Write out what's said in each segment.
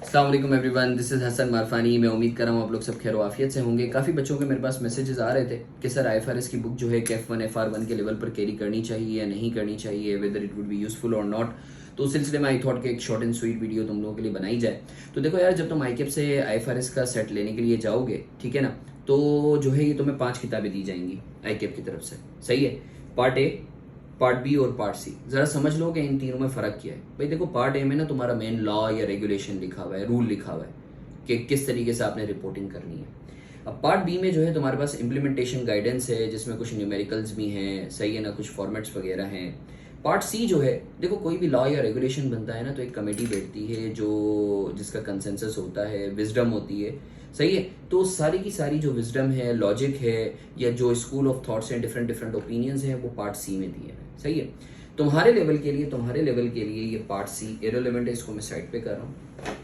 अस्सलाम वालेकुम everyone, this is Hasan मारफानी। मैं उम्मीद कर रहा हूँ आप लोग सब खैर वाफियत से होंगे। काफ़ी बच्चों के मेरे पास मैसेजेस आ रहे थे कि सर IFRS की बुक जो है KF1 FR1 के लेवल पर कैरी करनी चाहिए या नहीं करनी चाहिए, whether it would be useful और नॉट। तो उस सिलसिले में आई थॉट कि एक शॉर्ट एंड स्वीट वीडियो तुम लोगों के लिए बनाई जाए। तो देखो यार, जब तुम ICAP से IFRS का सेट लेने के लिए जाओगे, ठीक है ना, तो जो है ये तुम्हें 5 किताबें दी जाएंगी ICAP की तरफ से। सही है। पार्ट ए, पार्ट बी और पार्ट सी। जरा समझ लो कि इन तीनों में फर्क क्या है। भाई देखो, पार्ट ए में ना तुम्हारा मेन लॉ या रेगुलेशन लिखा हुआ है, रूल लिखा हुआ है कि किस तरीके से आपने रिपोर्टिंग करनी है। अब पार्ट बी में जो है तुम्हारे पास इम्प्लीमेंटेशन गाइडेंस है, जिसमें कुछ न्यूमेरिकल्स भी हैं, सही है ना, कुछ फॉर्मेट्स वगैरह हैं। पार्ट सी जो है, देखो कोई भी लॉ या रेगुलेशन बनता है ना, तो एक कमेटी बैठती है जो जिसका कंसेंसस होता है, विजडम होती है, सही है। तो सारी की सारी जो विजडम है, लॉजिक है, या जो स्कूल ऑफ थॉट्स हैं, डिफरेंट डिफरेंट ओपिनियंस हैं, वो पार्ट सी में दिए हैं। सही है। तुम्हारे लेवल के लिए ये पार्ट सी इररिलेवेंट है, इसको मैं साइड पे कर रहा हूँ।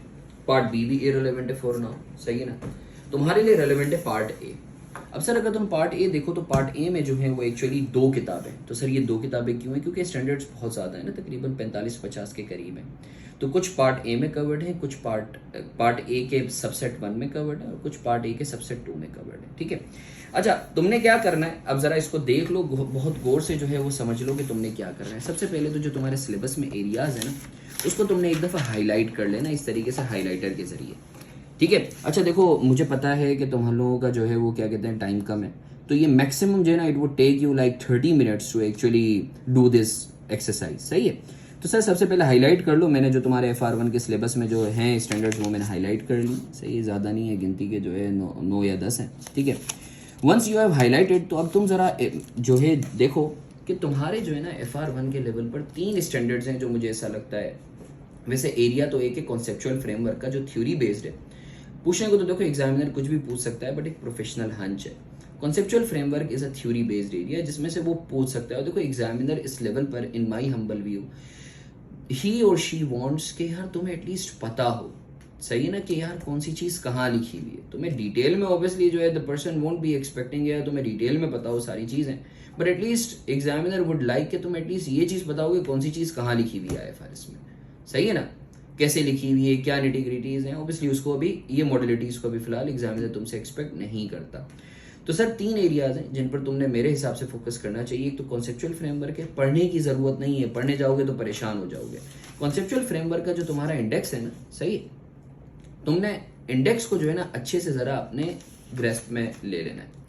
पार्ट बी भी इररिलेवेंट है फॉर नाउ, सही है ना। तुम्हारे लिए रेलेवेंट है पार्ट ए। अब सर अगर तुम पार्ट ए देखो तो पार्ट ए में जो है वो एक्चुअली 2 किताबें। तो सर ये 2 किताबें क्यों है? क्योंकि स्टैंडर्ड्स बहुत ज़्यादा है ना, तकरीबन 45-50 के करीब है। तो कुछ पार्ट ए में कवर्ड है, कुछ पार्ट ए के सबसेट 1 में कवर्ड है, और कुछ पार्ट ए के सबसेट 2 में कवर्ड है। ठीक है। अच्छा, तुमने क्या करना है, अब जरा इसको देख लो, बहुत गौर से जो है वो समझ लो कि तुमने क्या करना है। सबसे पहले तो जो तुम्हारे सिलेबस में एरियाज है ना, उसको तुमने एक दफ़ा हाईलाइट कर लेना, इस तरीके से हाईलाइटर के जरिए। ठीक है। अच्छा देखो, मुझे पता है कि तुम लोगों का जो है वो क्या कहते हैं, टाइम कम है। तो ये मैक्सिमम जो है ना, it would take you like 30 minutes to actually do this exercise. सही है। तो सर सबसे पहले हाईलाइट कर लो। मैंने जो तुम्हारे FR1 के सिलेबस में जो हैं स्टैंडर्ड्स, वो मैंने हाईलाइट कर ली। सही है, ज़्यादा नहीं है, गिनती के जो है 9 या 10 हैं। ठीक है। वंस यू हैव हाईलाइटेड, तो अब तुम ज़रा जो है देखो कि तुम्हारे जो है ना FR1 के लेवल पर 3 स्टैंडर्ड्स हैं जो मुझे ऐसा लगता है। वैसे एरिया तो एक है कॉन्सेप्चुअल फ्रेमवर्क का, जो थ्योरी बेस्ड है। पूछने को तो देखो एग्जामिनर कुछ भी पूछ सकता है, बट एक प्रोफेशनल हंच है। Conceptual framework is a theory based area, जिसमें से वो पूछ सकता है। और देखो एग्जामिनर इस लेवल पर, इन माई हम्बल व्यू, ही और शी वांट्स कि यार तुम्हें एटलीस्ट पता हो, सही है ना, कि यार कौन सी चीज़ कहाँ लिखी हुई है। तुम्हें डिटेल में ऑब्वियसली जो है the person won't be expecting यार तुम्हें डिटेल में पता हो सारी चीज़ें, but at least examiner would like कि तुम एटलीस्ट ये चीज़ बताओगे कौन सी चीज़ कहाँ लिखी हुई है IFRS में। सही है ना, कैसे लिखी हुई है, क्या निटिग्रिटीज़ हैं। ऑब्वियसली उसको अभी, ये मॉडलिटीज़ को अभी फिलहाल एग्जामिनर तुमसे एक्सपेक्ट नहीं करता। तो सर 3 एरियाज हैं जिन पर तुमने मेरे हिसाब से फोकस करना चाहिए। एक तो कॉन्सेप्चुअल फ्रेमवर्क है, पढ़ने की ज़रूरत नहीं है, पढ़ने जाओगे तो परेशान हो जाओगे। कॉन्सेप्चुअल फ्रेमवर्क का जो तुम्हारा इंडेक्स है ना, सही है, तुमने इंडेक्स को जो है ना अच्छे से ज़रा अपने ग्रेस्प में ले लेना है।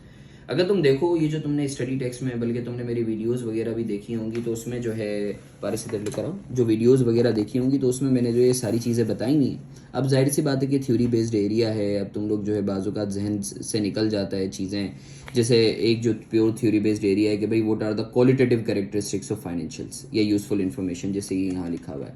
अगर तुम देखो ये जो तुमने स्टडी टेक्स्ट में, बल्कि तुमने मेरी वीडियोस वगैरह भी देखी होंगी, तो उसमें जो है पारिस इधर लेकर आओ, जो वीडियोस वगैरह देखी होंगी तो उसमें मैंने जो ये सारी चीज़ें बताई नहीं। अब जाहिर सी बात है कि थ्योरी बेस्ड एरिया है। अब तुम लोग जो है बाजू का जहन से निकल जाता है चीज़ें। जैसे एक जो प्योर थ्योरी बेस्ड एरिया है कि भाई what are the qualitative characteristics of financials या यूजफुल इन्फॉर्मेशन, जैसे ये यहाँ लिखा हुआ है।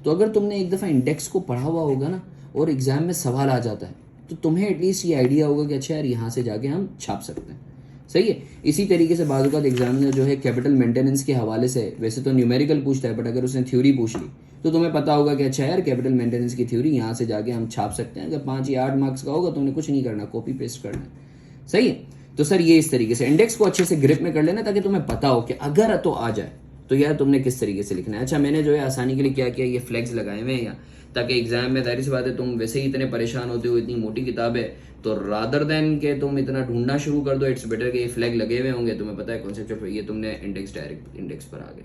तो अगर तुमने एक दफ़ा इंडेक्स को पढ़ा हुआ होगा ना, और एग्जाम में सवाल आ जाता है, तो तुम्हें एटलीस्ट ये आइडिया होगा कि अच्छा यार यहाँ से जाके हम छाप सकते हैं। सही है। इसी तरीके से बाजू का एग्जामिनर जो है कैपिटल मेंटेनेंस के हवाले से वैसे तो न्यूमेरिकल पूछता है, बट अगर उसने थ्योरी पूछ ली तो तुम्हें पता होगा कि अच्छा यार कैपिटल मेंटेनेंस की थ्योरी यहाँ से जाके हम छाप सकते हैं। अगर 5 या 8 मार्क्स का होगा तो उन्हें कुछ नहीं करना, कॉपी पेस्ट करना है। सही है। तो सर ये इस तरीके से इंडेक्स को अच्छे से ग्रिप में कर लेना, ताकि तुम्हें पता हो कि अगर तो आ जाए तो यार तुमने किस तरीके से लिखना है। अच्छा, मैंने जो है आसानी के लिए क्या किया, ये फ्लैग्स लगाए हुए हैं यहाँ, ताकि एग्जाम में जाहिर सी बात है तुम वैसे ही इतने परेशान होते हो, इतनी मोटी किताब है, तो रादर देन के तुम इतना ढूंढना शुरू कर दो, इट्स बेटर कि ये फ्लैग लगे हुए होंगे, तुम्हें पता है कॉन्सेप्ट, ये तुमने इंडेक्स, डायरेक्ट इंडेक्स पर आ गए।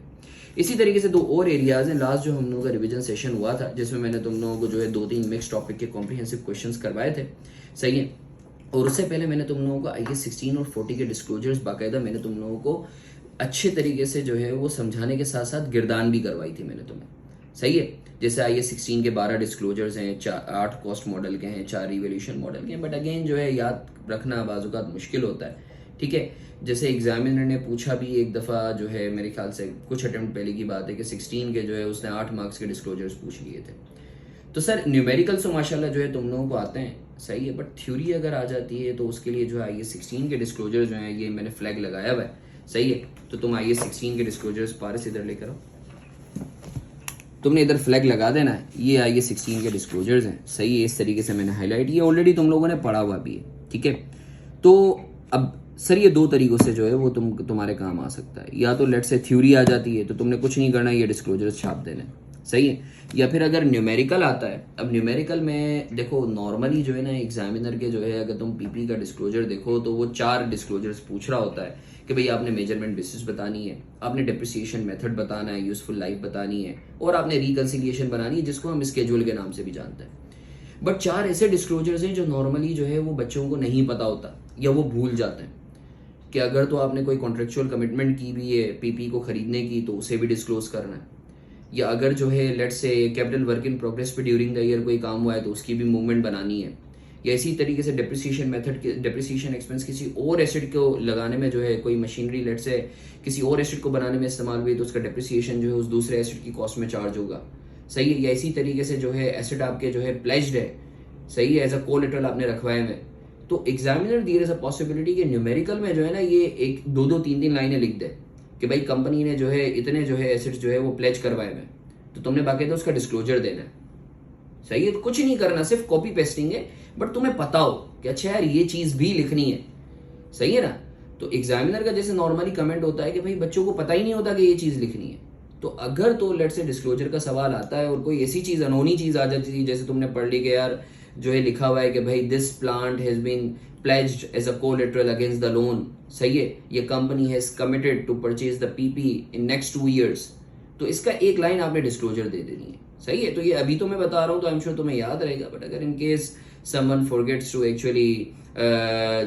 इसी तरीके से 2 और एरियाज हैं। लास्ट जो हम लोगों का रिवीजन सेशन हुआ था, जिसमें मैंने तुम लोगों को जो है 2-3 मिक्स टॉपिक के कॉम्प्रिहेंसिव क्वेश्चंस करवाए थे। सही है। और उससे पहले मैंने तुम लोगों को IAS 16 और 40 के डिस्क्लोजर्स बाकायदा मैंने तुम लोगों को अच्छे तरीके से जो है वो समझाने के साथ साथ गिरदान भी करवाई थी मैंने तुम्हें। सही है। जैसे IAS 16 के 12 डिस्क्लोजर्स हैं, 8 कॉस्ट मॉडल के हैं, 4 रिवोल्यूशन मॉडल के हैं, बट अगेन जो है याद रखना बाजुकात मुश्किल होता है। ठीक है। जैसे एग्जामिनर ने पूछा भी एक दफ़ा, जो है मेरे ख्याल से कुछ अटेम्प्ट पहले की बात है, कि 16 के जो है उसने 8 मार्क्स के डिस्क्लोजर्स पूछ लिए थे। तो सर न्यूमेरिकल्स तो माशाल्लाह जो है तुम लोगों को आते हैं, सही है, बट थ्योरी अगर आ जाती है तो उसके लिए जो है IAS 16 के डिस्क्लोजर जो हैं, ये मैंने फ्लैग लगाया हुआ है। सही है। तो तुम IAS 16 के डिस्क्लोजर्स पारिस इधर लेकर आओ, तुमने इधर फ्लैग लगा देना है। ये IAS 16 के डिस्क्लोजर्स हैं। सही है। इस तरीके से मैंने हाईलाइट, ये ऑलरेडी तुम लोगों ने पढ़ा हुआ भी है। ठीक है। तो अब सर ये 2 तरीकों से जो है वो तुम्हारे काम आ सकता है। या तो लेट से थ्योरी आ जाती है तो तुमने कुछ नहीं करना, ये डिस्क्लोजर्स छाप देने, सही है। या फिर अगर न्यूमेरिकल आता है, अब न्यूमेरिकल में देखो नॉर्मली जो है ना एग्जामिनर के जो है अगर तुम पीपी का डिस्क्लोजर देखो तो वो 4 डिस्क्लोजर्स पूछ रहा होता है कि भाई आपने मेजरमेंट बेसिस बतानी है, आपने डेप्रिसिएशन मेथड बताना है, यूजफुल लाइफ बतानी है, और आपने रिकंसिलिएशन बनानी है जिसको हम स्केड्यूल के नाम से भी जानते हैं। बट 4 ऐसे डिस्क्लोजर्स हैं जो नॉर्मली जो है वो बच्चों को नहीं पता होता या वो भूल जाते हैं कि अगर तो आपने कोई कॉन्ट्रेक्चुअल कमिटमेंट की भी है पीपी को खरीदने की तो उसे भी डिस्क्लोज करना है, या अगर जो है let's say capital work in progress पे ड्यूरिंग द ईयर कोई काम हुआ है तो उसकी भी मूवमेंट बनानी है, या इसी तरीके से डेप्रिसिएशन मेथड के डेप्रिसिएशन एक्सपेंस किसी और एसेट को लगाने में जो है कोई मशीनरी लेट्स से किसी और एसेट को बनाने में इस्तेमाल हुई तो उसका डेप्रिसिएशन जो है उस दूसरे एसेट की कॉस्ट में चार्ज होगा। सही है। या इसी तरीके से जो है एसेट आपके जो है प्लेज्ड है, सही है, एज अ कोलेटरल आपने रखवाए में, तो examiner there is a possibility कि न्यूमेरिकल में जो है ना ये एक 2-2-3-3 लाइनें लिख दे कि भाई कंपनी ने जो है इतने जो है एसेट्स जो है वो प्लेज करवाए में, तो तुमने बाकायदा उसका डिस्क्लोजर देना है। सही है। कुछ नहीं करना, सिर्फ कॉपी पेस्टिंग है, बट तुम्हें पता हो कि अच्छा यार ये चीज भी लिखनी है। सही है ना। तो एग्जामिनर का जैसे नॉर्मली कमेंट होता है कि भाई बच्चों को पता ही नहीं होता कि ये चीज लिखनी है, तो अगर तो लेट से डिस्क्लोजर का सवाल आता है और कोई ऐसी चीज अनहोनी चीज आ जाती है जैसे तुमने पढ़ ली कि यार जो है लिखा हुआ है कि भाई this plant has been pledged as a collateral against the loan, सही है, ये company has committed to purchase the PP in next 2 years, तो इसका एक लाइन आपने डिस्क्लोजर दे देनी है। सही है। तो ये अभी तो मैं बता रहा हूँ तो आई एम श्योर तुम्हें याद रहेगा, बट अगर in case someone forgets to actually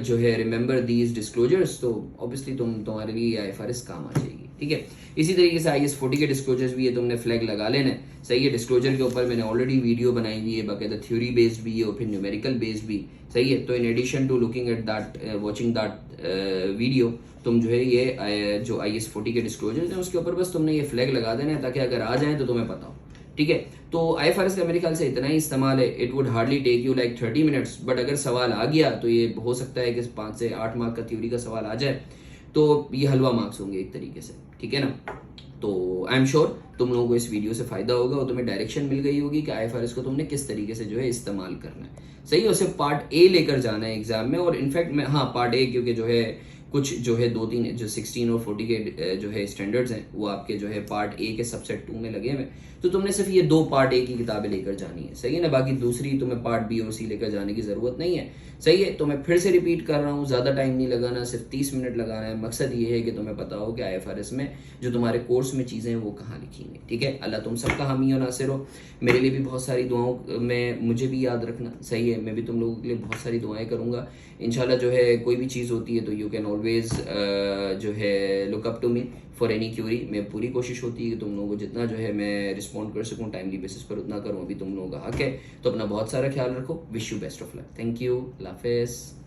जो है रिमेंबर दीज डिस्क्लोजर्स तो ऑब्वियसली तुम्हारे लिए आईएफआरएस काम आ जाएगी। ठीक है। इसी तरीके से IAS 40 के डिस्क्लोजर्स भी है, तुमने फ्लैग लगा लेना है। सही है। डिस्क्लोजर के ऊपर मैंने ऑलरेडी वीडियो बनाई हुई है, बाकायदा थ्योरी बेस्ड भी है और फिर न्यूमेरिकल बेस्ड भी। सही है। तो in addition to looking at that watching that video तुम जो है ये जो IAS 40 के डिस्क्लोजर्स हैं उसके ऊपर बस तुमने ये फ्लैग लगा देना है ताकि अगर आ जाए तो तुम्हें पता हो। ठीक है। तो IFRS का मेरे ख्याल से इतना ही इस्तेमाल है। It would hardly take you like 30 minutes, but अगर सवाल आ गया तो ये हो सकता है कि 5 से 8 मार्क का थ्योरी का सवाल आ जाए, तो ये हलवा मार्क्स होंगे एक तरीके से। ठीक है ना। तो आई एम श्योर तुम लोगों को इस वीडियो से फायदा होगा और तुम्हें डायरेक्शन मिल गई होगी कि IFRS को तुमने किस तरीके से जो है इस्तेमाल करना है। सही है। उसे पार्ट ए लेकर जाना है एग्जाम में, और इनफैक्ट मैं पार्ट ए क्योंकि जो है कुछ जो है 2-3 जो 16 और 40 के जो है स्टैंडर्ड्स हैं वो आपके जो है पार्ट ए के सबसेट 2 में लगे हुए, तो तुमने सिर्फ ये 2 पार्ट ए की किताबें लेकर जानी है। सही है ना। बाकी दूसरी तुम्हें पार्ट बी और सी लेकर जाने की जरूरत नहीं है। सही है। तो मैं फिर से रिपीट कर रहा हूँ, ज्यादा टाइम नहीं लगाना, सिर्फ 30 मिनट लगाना है। मकसद ये है कि तुम्हें पता हो कि IFRS में जो तुम्हारे कोर्स में चीजें हैं वो कहाँ लिखी हैं। ठीक है। अल्लाह तुम सबका हामी और नासिर हो। मेरे लिए भी बहुत सारी दुआओं में मुझे भी याद रखना। सही है। मैं भी तुम लोगों के लिए बहुत सारी दुआएं करूंगा इंशाल्लाह। जो है कोई भी चीज़ होती है तो यू कैन ऑलवेज जो है look up to me for any query. मैं पूरी कोशिश होती है कि तुम लोगों को जितना जो है मैं रिस्पॉन्ड कर सकूं टाइमली बेसिस पर उतना करूं। अभी तुम लोगों का हक है, तो अपना बहुत सारा ख्याल रखो। Wish you best of luck. Thank you. अल्लाह हाफिज़।